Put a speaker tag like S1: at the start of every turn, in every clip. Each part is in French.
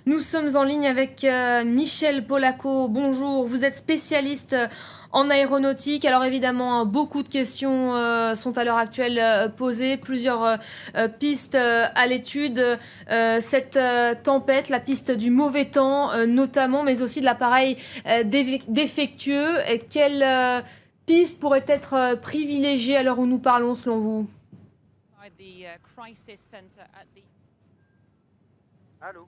S1: Nous sommes en ligne avec Michel Polacco. Bonjour, vous êtes spécialiste en aéronautique. Alors évidemment, beaucoup de questions sont à l'heure actuelle posées, plusieurs pistes à l'étude. Cette tempête, la piste du mauvais temps notamment, mais aussi de l'appareil défectueux. Quelle piste pourrait être privilégiée à l'heure où nous parlons selon vous?
S2: Allô?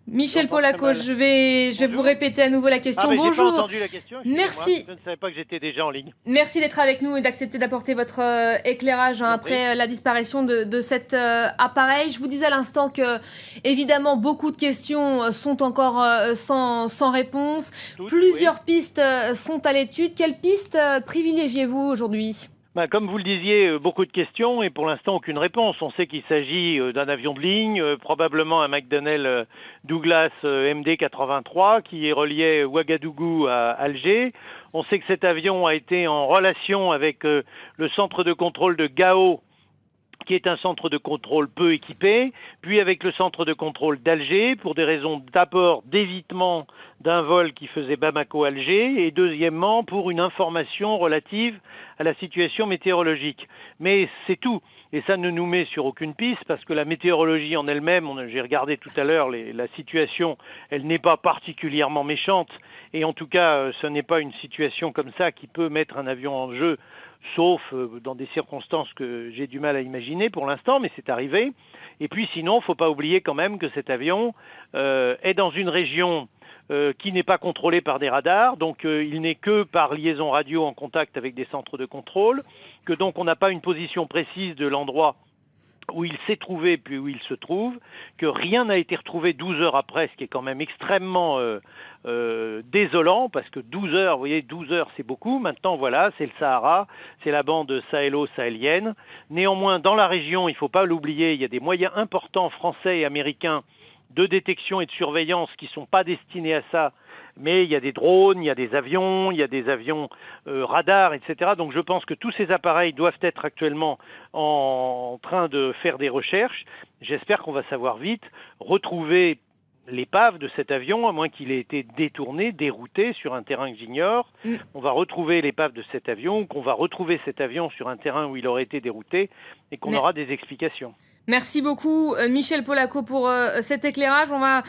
S1: Michel
S2: J'entends très
S1: Polacco,
S2: mal.
S1: je vais vous
S2: Bonjour.
S1: répéter à nouveau la
S2: Ah
S1: question.
S2: mais j'ai pas
S1: Bonjour,
S2: entendu la question, excusez-moi.
S1: merci.
S2: Je ne savais pas que j'étais déjà en ligne.
S1: Merci d'être avec nous et d'accepter d'apporter votre éclairage
S2: Je vous en prie.
S1: après la disparition de cet appareil. Je vous disais à l'instant que, évidemment, beaucoup de questions sont encore sans réponse.
S2: Toutes, oui.
S1: Plusieurs pistes sont à l'étude. Quelle piste privilégiez-vous aujourd'hui?
S2: Comme vous le disiez, beaucoup de questions et pour l'instant aucune réponse. On sait qu'il s'agit d'un avion de ligne, probablement un McDonnell Douglas MD-83 qui reliait Ouagadougou à Alger. On sait que cet avion a été en relation avec le centre de contrôle de Gao, qui est un centre de contrôle peu équipé, puis avec le centre de contrôle d'Alger, pour des raisons d'abord d'évitement d'un vol qui faisait Bamako-Alger, et deuxièmement pour une information relative à la situation météorologique. Mais c'est tout, et ça ne nous met sur aucune piste, parce que la météorologie en elle-même, j'ai regardé tout à l'heure la situation, elle n'est pas particulièrement méchante, et en tout cas, ce n'est pas une situation comme ça qui peut mettre un avion en jeu, sauf dans des circonstances que j'ai du mal à imaginer pour l'instant, mais c'est arrivé. Et puis sinon, il ne faut pas oublier quand même que cet avion est dans une région qui n'est pas contrôlée par des radars, donc il n'est que par liaison radio en contact avec des centres de contrôle, que donc on n'a pas une position précise de l'endroit où il s'est trouvé puis où il se trouve, que rien n'a été retrouvé 12 heures après, ce qui est quand même extrêmement désolant, parce que 12 heures, vous voyez, 12 heures c'est beaucoup. Maintenant voilà, c'est le Sahara, c'est la bande sahélo-sahélienne. Néanmoins, dans la région, il ne faut pas l'oublier, il y a des moyens importants français et américains de détection et de surveillance qui ne sont pas destinés à ça, mais il y a des drones, il y a des avions radars, etc. Donc je pense que tous ces appareils doivent être actuellement en train de faire des recherches. J'espère qu'on va savoir vite retrouver l'épave de cet avion, à moins qu'il ait été détourné, dérouté sur un terrain que j'ignore. On va retrouver l'épave de cet avion, qu'on va retrouver cet avion sur un terrain où il aurait été dérouté, et qu'on aura des explications.
S1: Merci beaucoup Michel Polacco pour cet éclairage. On va